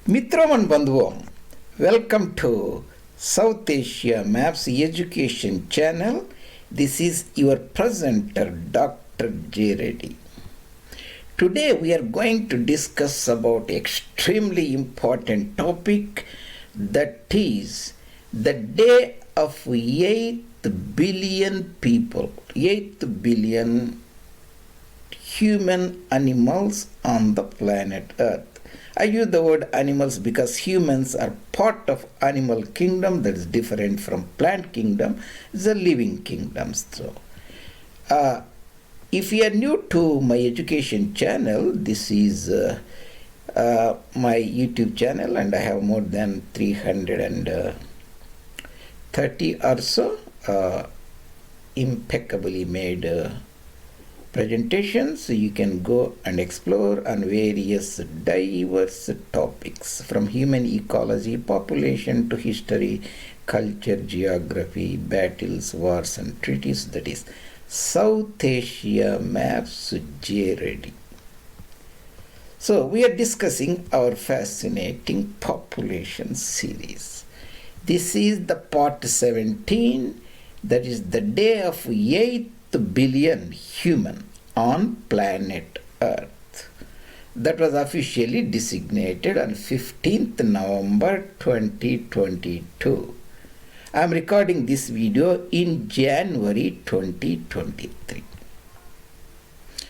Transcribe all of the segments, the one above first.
Mitram and Bandhuvam, welcome to South Asia Maps Education channel. This is your presenter, Dr. J. Reddy. Today we are going to discuss about extremely important topic, that is the day of 8 billion people, 8 billion human animals on the planet Earth. I use the word animals because humans are part of animal kingdom that is different from plant kingdom. It's a living kingdom. So, if you are new to my education channel, this is my YouTube channel, and I have more than 330 or so impeccably made presentations. So you can go and explore on various diverse topics, from human ecology, population to history, culture, geography, battles, wars and treaties. That is South Asia Maps J. Reddy. So we are discussing our fascinating population series. This is the part 17, that is the day of 8 billion human on planet Earth. That was officially designated on 15th November 2022. I am recording this video in January 2023.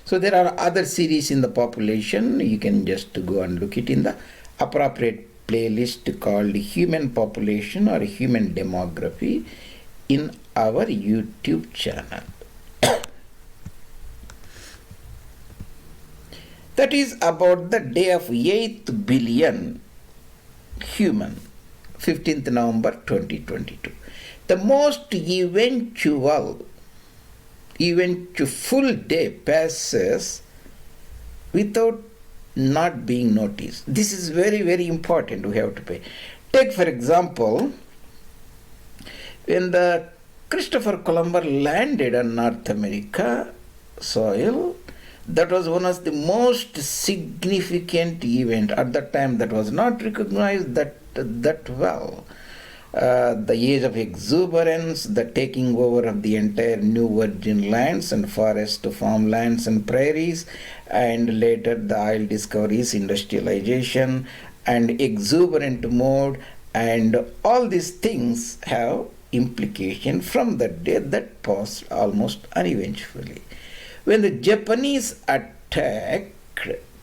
So there are other series in the population. You can just go and look it in the appropriate playlist called Human Population or Human Demography in our YouTube channel. That is about the day of 8 billion human, 15th November 2022. The most eventful day passes without not being noticed. This is very, very important. We have to pay. Take, for example, when the Christopher Columbus landed on North America soil, that was one of the most significant event at that time. That was not recognized that well. The age of exuberance, the taking over of the entire new virgin lands and forest, farmlands and prairies, and later the oil discoveries, industrialization and exuberant mode, and all these things have implication from the day that passed almost uneventfully. When the Japanese attacked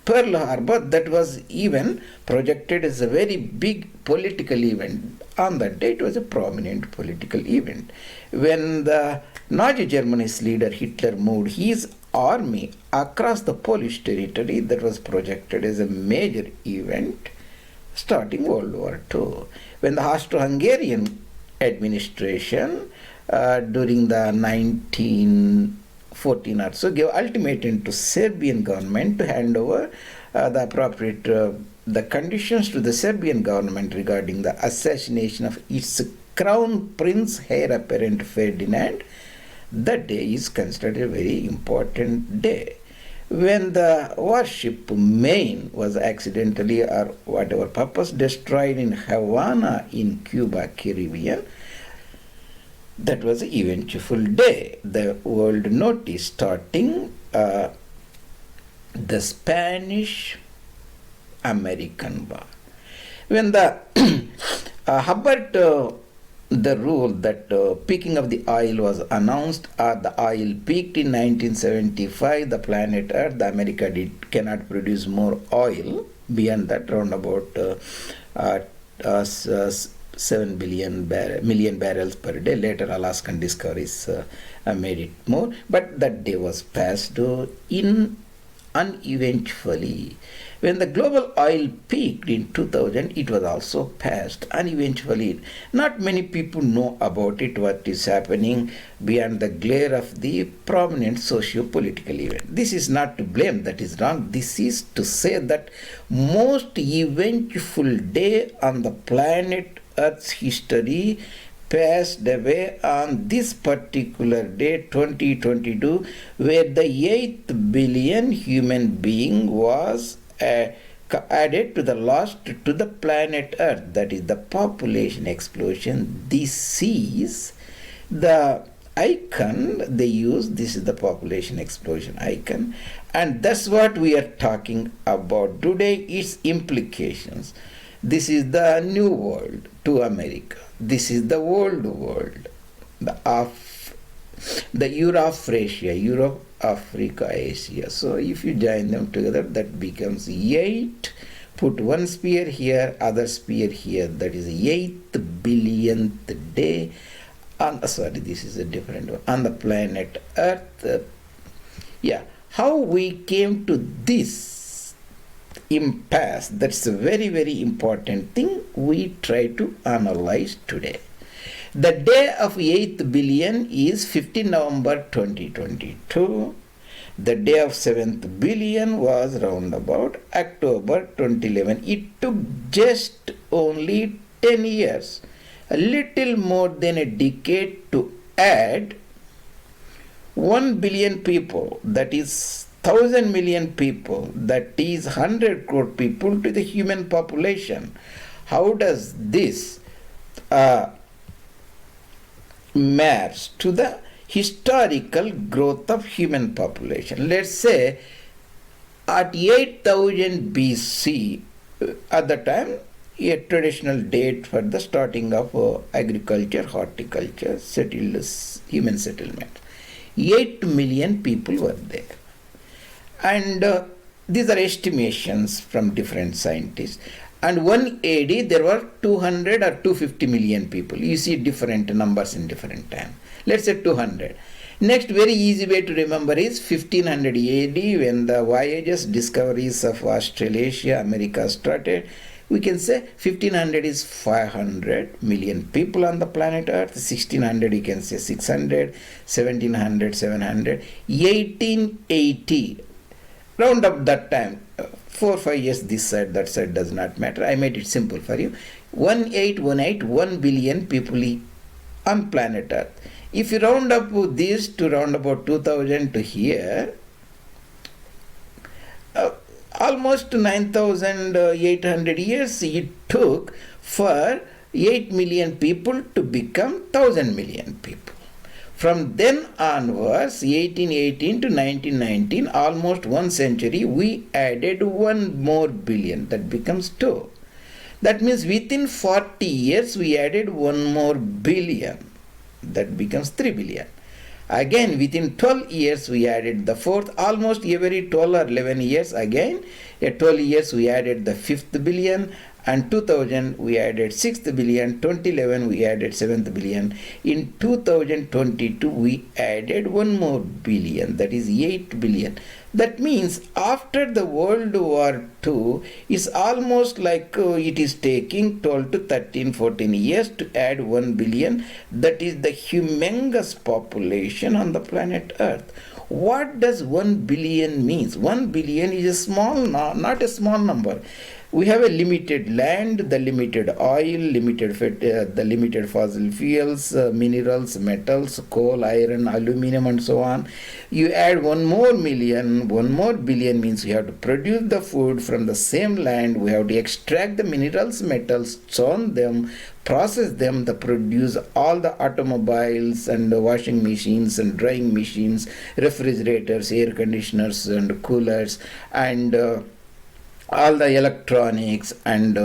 Pearl Harbor, that was even projected as a very big political event. On that day, it was a prominent political event. When the Nazi Germany's leader Hitler moved his army across the Polish territory, that was projected as a major event starting World War II. When the Austro-Hungarian administration during the 1914 or so gave ultimatum to Serbian government to hand over the appropriate the conditions to the Serbian government regarding the assassination of its crown prince, heir apparent Ferdinand. That day is considered a very important day. When the warship Maine was accidentally or whatever purpose destroyed in Havana in Cuba, Caribbean, that was an eventful day. The world noticed starting the Spanish-American War. When the Hubbert, the rule that peaking of the oil was announced, the oil peaked in 1975, the planet Earth, the America cannot produce more oil beyond that, around about 7 million barrels per day. Later Alaskan discoveries made it more, but that day was passed uneventfully. When the global oil peaked in 2000, it was also passed uneventfully. Not many people know about it, what is happening beyond the glare of the prominent socio-political event. This is not to blame, that is wrong. This is to say that most eventful day on the planet Earth's history passed away on this particular day, 2022, where the 8th billion human being was added to the loss to the planet Earth, that is the population explosion. This is the icon they use. This is the population explosion icon, and that's what we are talking about today, its implications. This is the new world to America. This is the old world, the Eurasia, Europe, Africa, Asia. So if you join them together, that becomes 8. Put one sphere here, other sphere here. That is 8th billionth day. This is a different one. On the planet Earth. How we came to this impasse, that's a very, very important thing we try to analyze today. The day of 8th billion is 15 November 2022. The day of 7th billion was round about October 2011. It took just only 10 years, a little more than a decade, to add 1 billion people, that is 1,000 million people, that is 100 crore people to the human population. How does this match to the historical growth of human population? Let's say at 8000 BC, at the time, a traditional date for the starting of agriculture, horticulture, human settlement. 8 million people were there. And these are estimations from different scientists. And 1 AD, there were 200 or 250 million people. You see different numbers in different time. Let's say 200. Next, very easy way to remember is 1500 AD, when the voyages, discoveries of Australasia, America started. We can say 1500 is 500 million people on the planet Earth. 1600 you can say 600, 1700, 700. 1880, round up that time, 4 or 5 years this side, that side, does not matter. I made it simple for you. 1818, 1 billion people on planet Earth. If you round up this to round about 2000 to here, almost 9,800 years it took for 8 million people to become 1,000 million people. From then onwards, 1818 to 1919, almost 1 century, we added 1 more billion. That becomes 2. That means within 40 years, we added 1 more billion. That becomes 3 billion. Again, within 12 years, we added the 4th. Almost every 12 or 11 years, again, at 12 years, we added the 5th billion. And 2000, we added 6th billion. 2011, we added 7th billion. In 2022, we added 1 more billion. That is 8 billion. That means after the World War II, it's almost like it is taking 12 to 13, 14 years to add 1 billion. That is the humongous population on the planet Earth. What does 1 billion means? 1 billion is a small, not a small number. We have a limited land, the limited oil, the limited fossil fuels, minerals, metals, coal, iron, aluminum, and so on. You add 1 more million, 1 more billion means we have to produce the food from the same land. We have to extract the minerals, metals, churn them, process them, to produce all the automobiles and washing machines and drying machines, refrigerators, air conditioners and coolers, and all the electronics and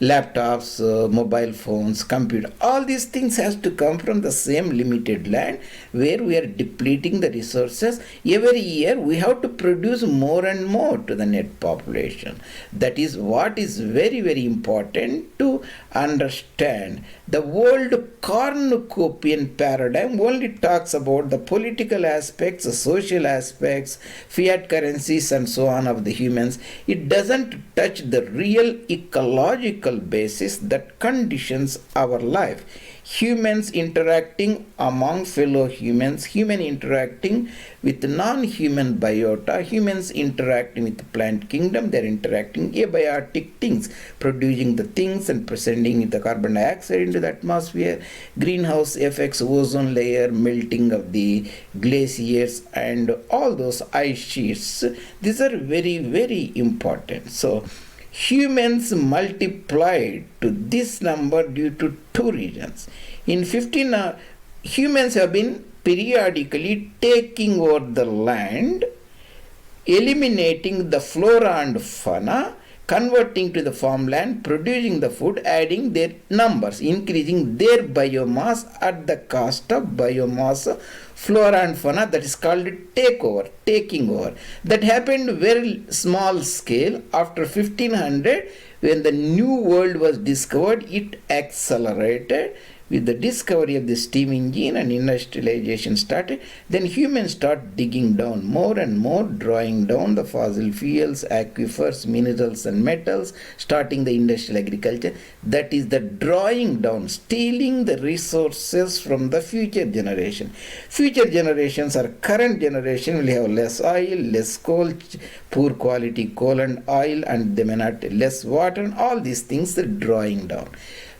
laptops, mobile phones, computer, all these things has to come from the same limited land where we are depleting the resources. Every year we have to produce more and more to the net population. That is what is very, very important to understand. The old Cornucopian paradigm only talks about the political aspects, the social aspects, fiat currencies and so on of the humans. It doesn't touch the real ecological basis that conditions our life. humans interacting among fellow humans, human interacting with non-human biota, humans interacting with the plant kingdom, they're interacting abiotic things, producing the things and sending the carbon dioxide into the atmosphere, greenhouse effects, ozone layer, melting of the glaciers, and all those ice sheets. These are very, very important. So humans multiplied to this number due to two reasons. In 15, humans have been periodically taking over the land, eliminating the flora and fauna, converting to the farmland, producing the food, adding their numbers, increasing their biomass at the cost of biomass, flora and fauna. That is called takeover, taking over. That happened very small scale. After 1500, when the new world was discovered, it accelerated. With the discovery of the steam engine and industrialization started, then humans start digging down more and more, drawing down the fossil fuels, aquifers, minerals and metals, starting the industrial agriculture. That is the drawing down, stealing the resources from the future generation. Future generations or current generation will have less oil, less coal, poor quality coal and oil, and they may not less water, and all these things, the drawing down.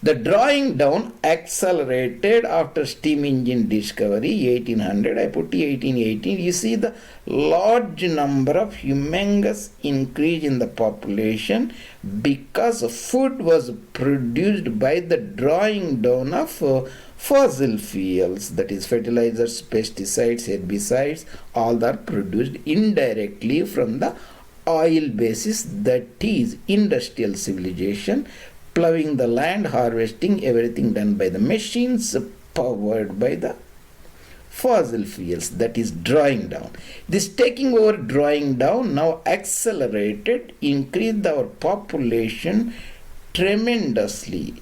The drawing down accelerated after steam engine discovery, 1800. I put 1818. You see the large number of humongous increase in the population because food was produced by the drawing down of fossil fuels, that is fertilizers, pesticides, herbicides, all are produced indirectly from the oil basis, that is industrial civilization. Plowing the land, harvesting, everything done by the machines, powered by the fossil fuels, that is drawing down. This taking over, drawing down, now accelerated, increased our population tremendously.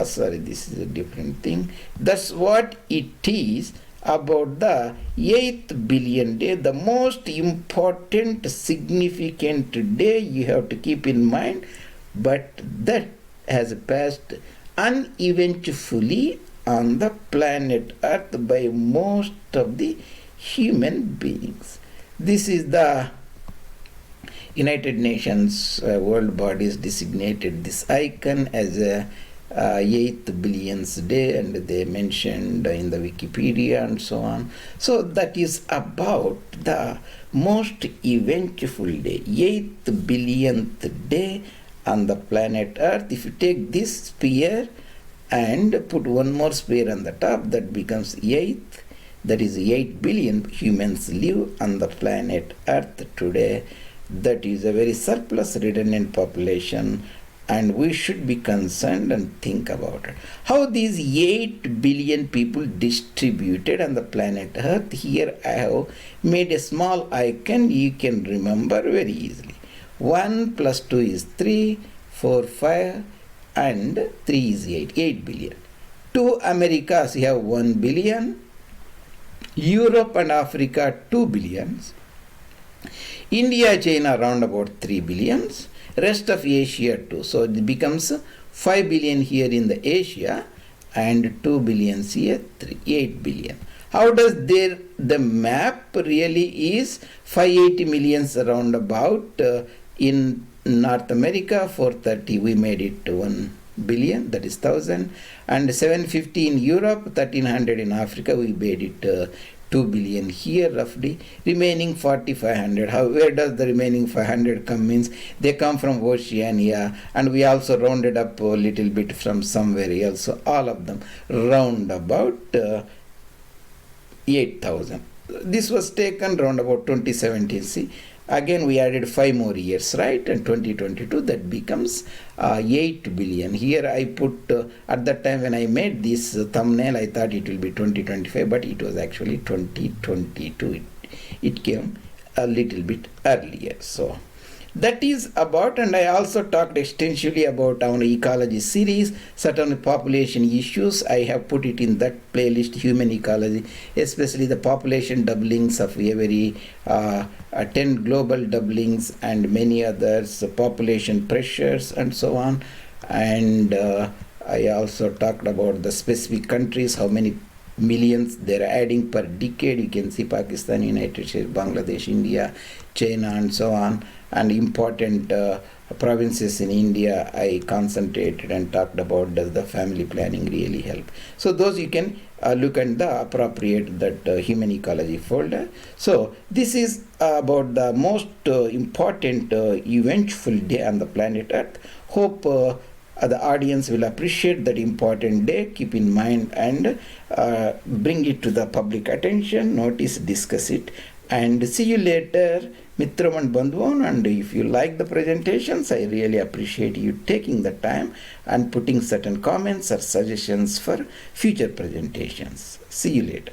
Sorry, this is a different thing. That's what it is about the 8th billion day, the most important, significant day you have to keep in mind, but that has passed uneventfully on the planet Earth by most of the human beings. This is the United Nations world bodies designated this icon as a 8th billionth day, and they mentioned in the Wikipedia and so on. So that is about the most eventful day, 8th billionth day on the planet Earth. If you take this sphere and put one more sphere on the top, that becomes 8th. That is 8 billion humans live on the planet Earth today. That is a very surplus redundant population, and we should be concerned and think about it. How these 8 billion people distributed on the planet Earth. Here I have made a small icon you can remember very easily. 1 plus 2 is 3, 4, 5, and 3 is 8, 8 billion. 2 Americas, you have 1 billion. Europe and Africa, 2 billions. India, China, around about 3 billions. Rest of Asia, 2. So it becomes 5 billion here in the Asia, and 2 billions here, 8 billion. How does the map really is 580 millions around about in North America, 430 we made it to 1 billion, that is 1000, and 750 in Europe, 1300 in Africa, we made it 2 billion here roughly, remaining 4500. Where does the remaining 500 come? Means they come from Oceania, and we also rounded up a little bit from somewhere else, so all of them round about 8000. This was taken round about 2017. See, again we added 5 more years, right? And 2022, that becomes 8 billion. Here I put, at that time when I made this thumbnail, I thought it will be 2025, but it was actually 2022. It came a little bit earlier. So that is about, and I also talked extensively about our ecology series, certain population issues. I have put it in that playlist, human ecology, especially the population doublings of every 10 global doublings and many others, population pressures and so on, and I also talked about the specific countries, how many millions they're adding per decade. You can see Pakistan, United States, Bangladesh, India, China, and so on. And important provinces in India, I concentrated and talked about does the family planning really help. So those you can look at the appropriate that human ecology folder. So this is about the most important eventful day on the planet Earth. Hope the audience will appreciate that important day, keep in mind, and bring it to the public attention, notice, discuss it, and see you later, Mitram and Bandhuvan. And if you like the presentations, I really appreciate you taking the time and putting certain comments or suggestions for future presentations. See you later.